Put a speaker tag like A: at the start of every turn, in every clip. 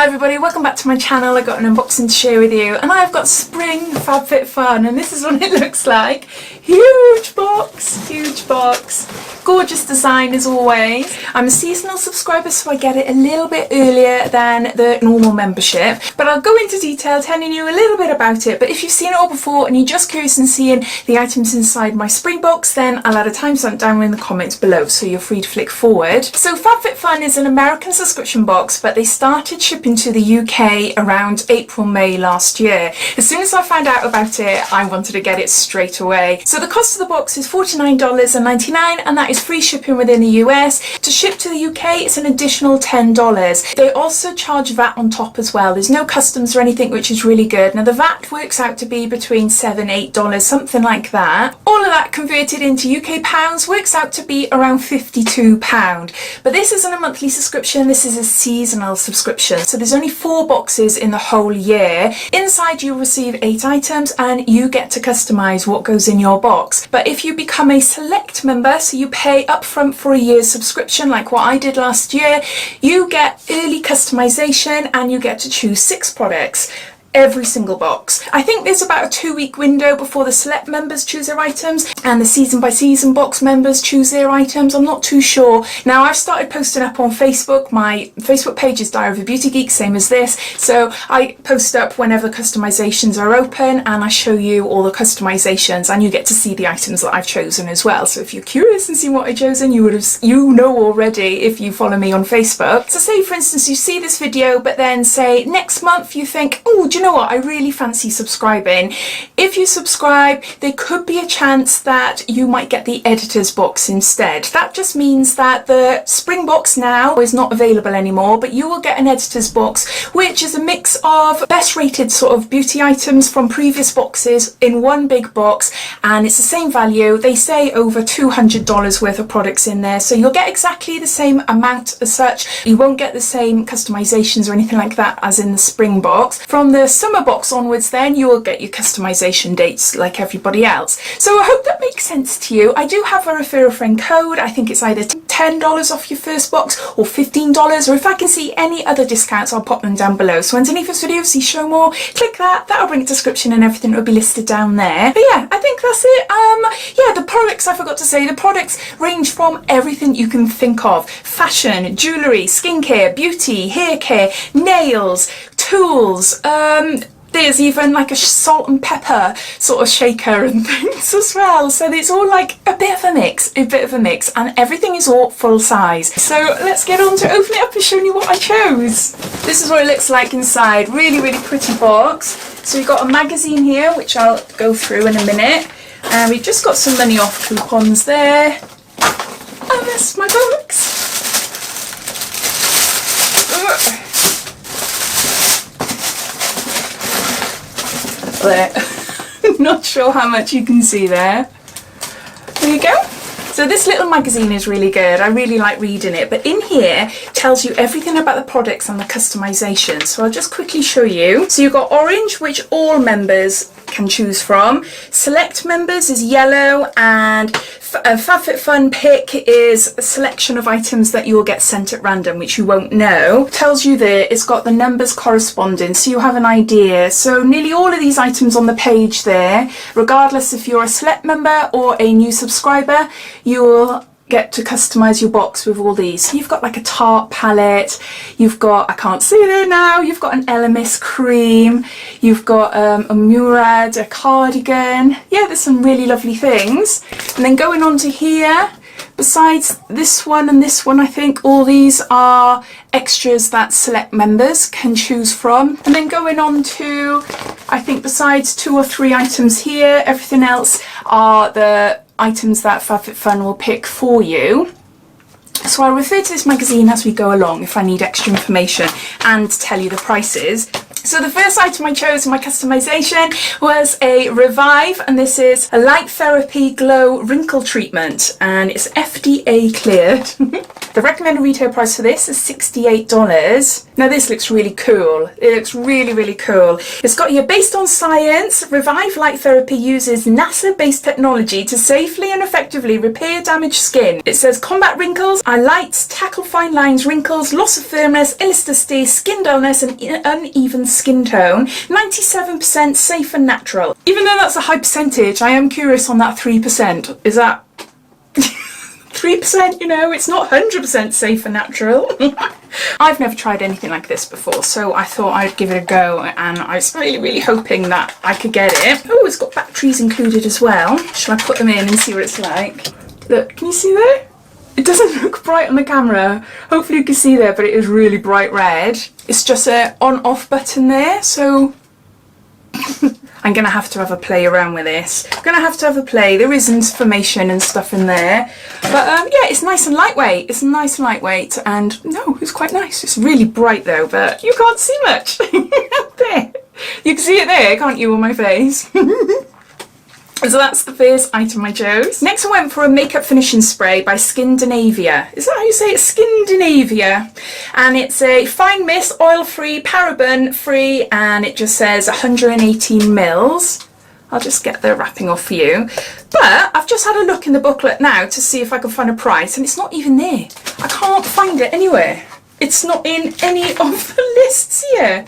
A: Hi everybody, welcome back to my channel. I got an unboxing to share with you and I've got spring Fabfitfun and this is what it looks like. Huge box, gorgeous design as always. I'm a seasonal subscriber so I get it a little bit earlier than the normal membership, but I'll go into detail telling you a little bit about it. But if you've seen it all before and you're just curious in seeing the items inside my spring box, then I'll add a timestamp down in the comments below so you're free to flick forward. So Fabfitfun is an American subscription box, but they started shipping to the UK around April-May last year. As soon as I found out about it, I wanted to get it straight away. So the cost of the box is $49.99 and that is free shipping within the US. To ship to the UK, it's an additional $10. They also charge VAT on top as well. There's no customs or anything, which is really good. Now the VAT works out to be between $7 and $8, something like that. All of that converted into UK pounds works out to be around £52. But this isn't a monthly subscription, this is a seasonal subscription. So there's only 4 boxes in the whole year. Inside you'll receive 8 items and you get to customize what goes in your box. But if you become a select member, so you pay upfront for a year's subscription like what I did last year, you get early customization and you get to choose 6 products. Every single box. I think there's about a 2-week window before the select members choose their items and the season by season box members choose their items. I'm not too sure. Now I've started posting up on Facebook. My Facebook page is Diaryofabeautygeek, same as this. So I post up whenever customizations are open and I show you all the customizations and you get to see the items that I've chosen as well. So if you're curious and see what I've chosen, you know already if you follow me on Facebook. So say for instance you see this video but then say next month you think, oh, do you know what, I really fancy subscribing. If you subscribe, there could be a chance that you might get the editor's box instead. That just means that the spring box now is not available anymore, but you will get an editor's box, which is a mix of best rated sort of beauty items from previous boxes in one big box, and it's the same value. They say over $200 worth of products in there, so you'll get exactly the same amount as such. You won't get the same customizations or anything like that as in the spring box. From the summer box onwards then you will get your customization dates like everybody else. So I hope that makes sense to you. I do have a refer a friend code. I think it's either $10 off your first box or $15, or if I can see any other discounts I'll pop them down below. So underneath this video see show more, click that, that'll bring a description and everything will be listed down there. But yeah, I think that's it. Yeah, the products, I forgot to say, the products range from everything you can think of: fashion, jewellery, skincare, beauty, hair care, nails, tools, there's even like a salt and pepper sort of shaker and things as well. So it's all like a bit of a mix, and everything is all full size. So let's get on to opening it up and showing you what I chose. This is what it looks like inside. Really, really pretty box. So we've got a magazine here, which I'll go through in a minute. And we've just got some money off coupons there. And that's my box. There. Not sure how much you can see there. There you go. So this little magazine is really good. I really like reading it, but in here it tells you everything about the products and the customization. So I'll just quickly show you. So you've got orange, which all members can choose from. Select members is yellow, and Fabfitfun pick is a selection of items that you'll get sent at random, which you won't know. It tells you there it's got the numbers corresponding, so you have an idea. So nearly all of these items on the page there, regardless if you're a select member or a new subscriber, you'll get to customize your box with all these. So you've got like a Tarte palette, you've got, I can't see there now, you've got an Elemis cream, you've got a Murad, a cardigan. Yeah, there's some really lovely things. And then going on to here, besides this one and this one, I think all these are extras that select members can choose from. And then going on to, I think besides 2 or 3 items here, everything else are the items that Fabfitfun will pick for you. So I'll refer to this magazine as we go along if I need extra information and tell you the prices. So the first item I chose in my customization was a Revive, and this is a light therapy glow wrinkle treatment, and it's FDA cleared. The recommended retail price for this is $68. Now this looks really cool. It looks really, really cool. It's got here, based on science, Revive Light Therapy uses NASA-based technology to safely and effectively repair damaged skin. It says combat wrinkles, lights, tackle fine lines, wrinkles, loss of firmness, elasticity, skin dullness and uneven skin tone. 97% safe and natural. Even though that's a high percentage, I am curious on that 3%. Is that 3%, you know, it's not 100% safe and natural. I've never tried anything like this before, so I thought I'd give it a go, and I was really, really hoping that I could get it. Oh, it's got batteries included as well. Shall I put them in and see what it's like? Look, can you see there? It doesn't look bright on the camera. Hopefully you can see there, but it is really bright red. It's just a on-off button there, so I'm going to have a play around with this. I'm going to have a play. There is information and stuff in there. But yeah, it's nice and lightweight. It's nice and lightweight. And no, it's quite nice. It's really bright though, but you can't see much. There. You can see it there, can't you, on my face? So that's the first item I chose. Next I went for a makeup finishing spray by Skindinavia. Is that how you say it? Skindinavia. And it's a fine mist, oil free, paraben free, and it just says 118 mils. I'll just get the wrapping off for you. But I've just had a look in the booklet now to see if I can find a price, and it's not even there. I can't find it anywhere. It's not in any of the lists here.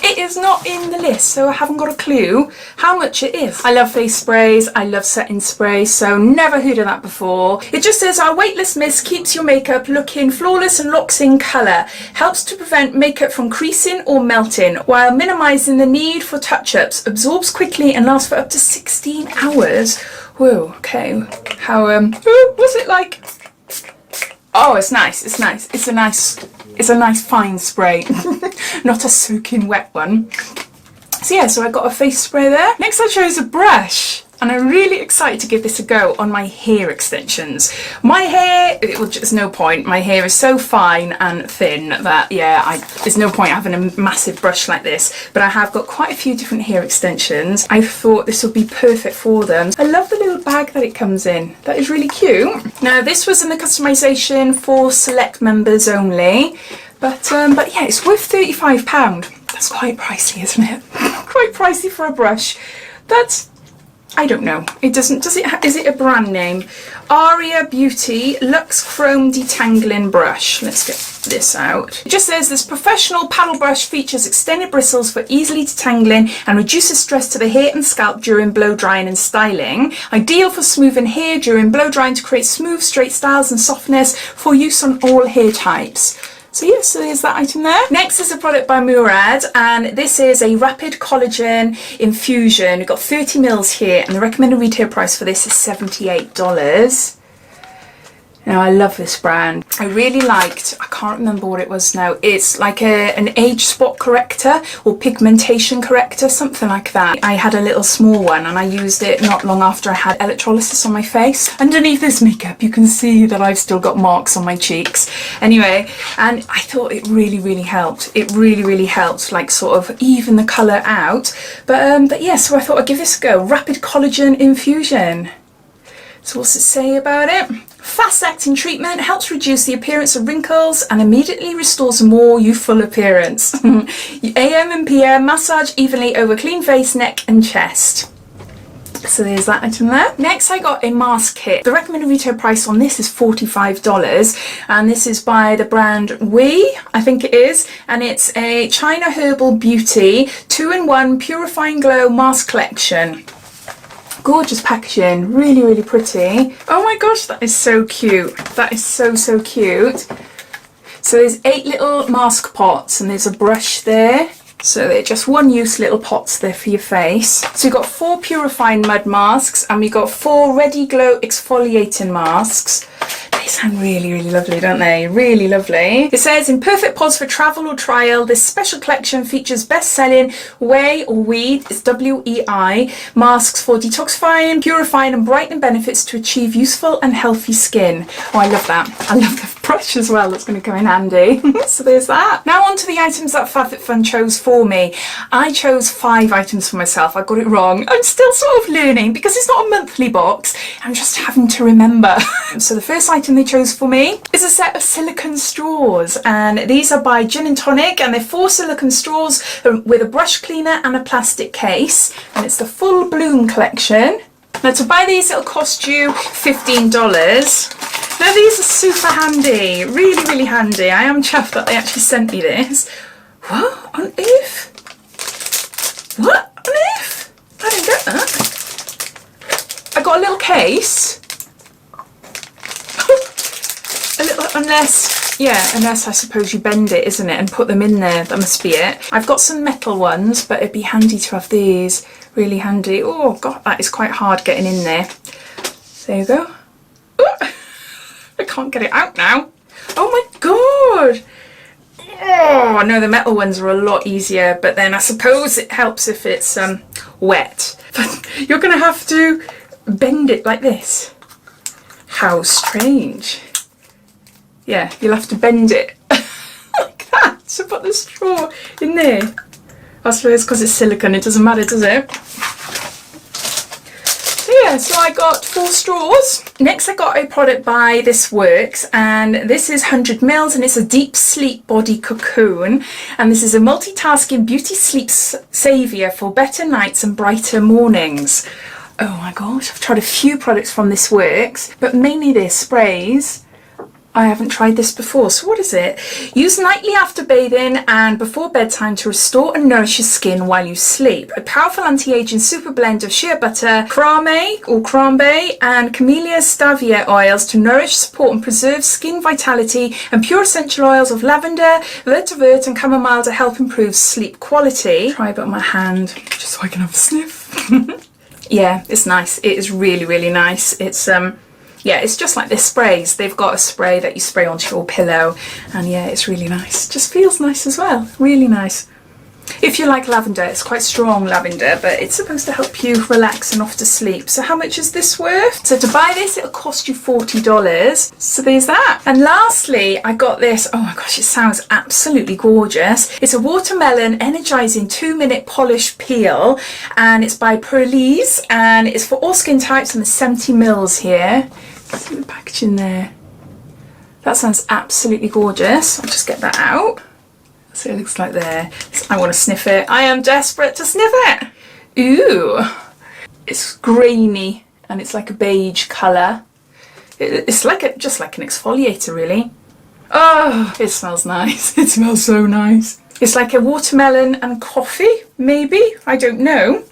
A: It is not in the list, so I haven't got a clue how much it is. I love face sprays, I love setting sprays, so never heard of that before. It just says our weightless mist keeps your makeup looking flawless and locks in colour. Helps to prevent makeup from creasing or melting while minimising the need for touch-ups. Absorbs quickly and lasts for up to 16 hours. Whoa, okay. How, what's it like? Oh, it's nice, it's nice. It's a nice fine spray, not a soaking wet one. So yeah, so I got a face spray there. Next I chose a brush, and I'm really excited to give this a go on my hair extensions. My hair, there's no point, my hair is so fine and thin that yeah, there's no point having a massive brush like this, but I have got quite a few different hair extensions. I thought this would be perfect for them. I love the little bag that it comes in. That is really cute. Now this was in the customization for select members only, but yeah, it's worth £35. That's quite pricey, isn't it? Quite pricey for a brush. I don't know. It doesn't, is it a brand name? Aria Beauty Luxe Chrome Detangling Brush. Let's get this out. It just says this professional paddle brush features extended bristles for easily detangling and reduces stress to the hair and scalp during blow drying and styling. Ideal for smoothing hair during blow drying to create smooth, straight styles and softness for use on all hair types. So yeah, so there's that item there. Next is a product by Murad, and this is a rapid collagen infusion. We've got 30 mils here, and the recommended retail price for this is $78. Now I love this brand. I really liked, I can't remember what it was now. It's like an age spot corrector or pigmentation corrector, something like that. I had a little small one and I used it not long after I had electrolysis on my face. Underneath this makeup you can see that I've still got marks on my cheeks. Anyway, and I thought it really, really helped. It really, really helped, like sort of even the colour out. But yeah, so I thought I'd give this a go. Rapid collagen infusion. So what's it say about it? Fast-acting treatment helps reduce the appearance of wrinkles and immediately restores a more youthful appearance. AM and PM massage evenly over clean face, neck and chest. So there's that item there. Next I got a mask kit. The recommended retail price on this is $45, and this is by the brand We, I think it is, and it's a China Herbal Beauty 2-in-1 Purifying Glow Mask Collection. Gorgeous packaging, really, really pretty. Oh my gosh, that is so cute. That is so, so cute. So there's 8 little mask pots and there's a brush there. So they're just one-use little pots there for your face. So you've got 4 purifying mud masks and we've got 4 Ready Glow exfoliating masks. They sound really, really lovely, don't they? Really lovely. It says, in perfect pods for travel or trial, this special collection features best-selling Whey or Weed, it's W-E-I, masks for detoxifying, purifying and brightening benefits to achieve useful and healthy skin. Oh, I love that. I love the brush as well that's going to come in handy. So there's that. Now on to the items that Fabfitfun chose for me. I chose 5 items for myself. I got it wrong. I'm still sort of learning because it's not a monthly box. I'm just having to remember. So the first item they chose for me is a set of silicone straws, and these are by Gin and Tonic, and they're 4 silicone straws with a brush cleaner and a plastic case, and it's the full bloom collection. Now to buy these it'll cost you $15. Now these are super handy, really, really handy. I am chuffed that they actually sent me this. What on earth? What on earth? I didn't get that. I got a little case. A little, unless I suppose you bend it, isn't it, and put them in there. That must be it. I've got some metal ones, but it'd be handy to have these. Really handy. Oh god, that is quite hard getting in there. There you go. Ooh, I can't get it out now. Oh my god. Oh no, the metal ones are a lot easier, but then I suppose it helps if it's wet. But you're gonna have to bend it like this. How strange. Yeah, you'll have to bend it like that to put the straw in there. I suppose because it's silicone, it doesn't matter, does it? So yeah, so I got 4 straws. Next I got a product by This Works, and this is 100 mils, and it's a deep sleep body cocoon, and this is a multitasking beauty sleep saviour for better nights and brighter mornings. Oh my gosh, I've tried a few products from This Works, but mainly their sprays. I haven't tried this before, so what is it? Use nightly after bathing and before bedtime to restore and nourish your skin while you sleep. A powerful anti-aging super blend of shea butter, cranberry and camellia stavia oils to nourish, support and preserve skin vitality, and pure essential oils of lavender, vetiver and chamomile to help improve sleep quality. Try it on my hand, just so I can have a sniff. Yeah, it's nice. It is really, really nice. It's yeah, it's just like their sprays. They've got a spray that you spray onto your pillow, and yeah, it's really nice. Just feels nice as well, really nice. If you like lavender, it's quite strong lavender, but it's supposed to help you relax and off to sleep. So how much is this worth? So to buy this, it'll cost you $40. So there's that. And lastly, I got this. Oh my gosh, it sounds absolutely gorgeous. It's a watermelon energizing 2-minute polish peel, and it's by Purifying, and it's for all skin types, and there's 70 mils here. See the packaging there. That sounds absolutely gorgeous. I'll just get that out. So it looks like there. I want to sniff it. I am desperate to sniff it. Ooh, it's grainy and it's like a beige colour. It's like just like an exfoliator, really. Oh, it smells nice. It smells so nice. It's like a watermelon and coffee, maybe. I don't know.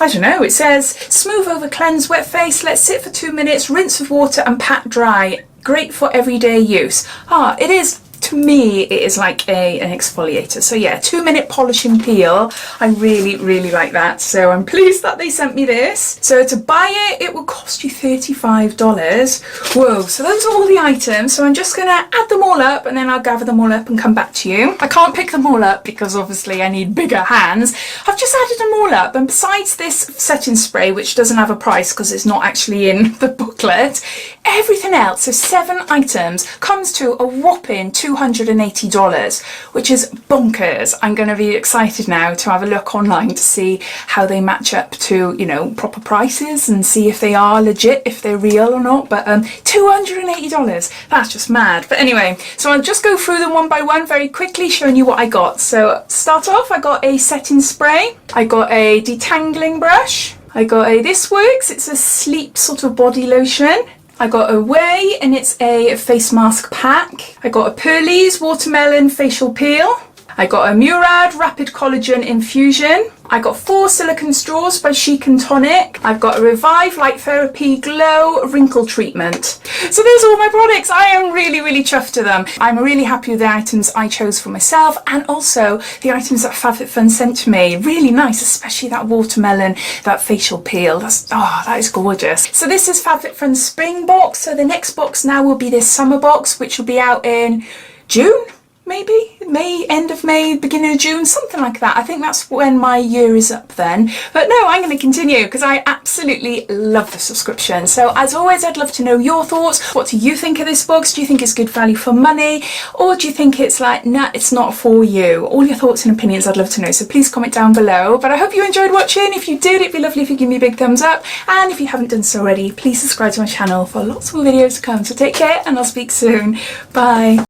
A: It says smooth over cleanse wet face, let sit for 2 minutes, rinse with water and pat dry. Great for everyday use. It is. To me, it is like an exfoliator. So yeah, 2-minute polishing peel. I really, really like that. So I'm pleased that they sent me this. So to buy it, it will cost you $35. Whoa, so those are all the items. So I'm just gonna add them all up, and then I'll gather them all up and come back to you. I can't pick them all up because obviously I need bigger hands. I've just added them all up, and besides this setting spray, which doesn't have a price because it's not actually in the booklet, everything else, so 7 items, comes to a whopping $280, which is bonkers. I'm going to be excited now to have a look online to see how they match up to, you know, proper prices and see if they are legit, if they're real or not. But $280, that's just mad. But anyway, so I'll just go through them one by one very quickly, showing you what I got. So start off, I got a setting spray, I got a detangling brush, I got a This Works, it's a sleep sort of body lotion. I got a Way, and it's a face mask pack. I got a Purifying watermelon facial peel. I got a Murad rapid collagen infusion. I got 4 silicone straws by Chic and Tonic. I've got a Revive Light Therapy Glow wrinkle treatment. So there's all my products. I am really, really chuffed to them. I'm really happy with the items I chose for myself, and also the items that Fabfitfun sent to me. Really nice, especially that watermelon, that facial peel. That is gorgeous. So this is Fabfitfun's spring box. So the next box now will be this summer box, which will be out in June. maybe May, end of May, beginning of June, something like that. I think that's when my year is up then. But no, I'm going to continue because I absolutely love the subscription. So as always, I'd love to know your thoughts. What do you think of this box? Do you think it's good value for money, or do you think it's like, nah, it's not for you? All your thoughts and opinions I'd love to know, so please comment down below. But I hope you enjoyed watching. If you did, it'd be lovely if you give me a big thumbs up, and if you haven't done so already, please subscribe to my channel for lots more videos to come. So take care, and I'll speak soon. Bye.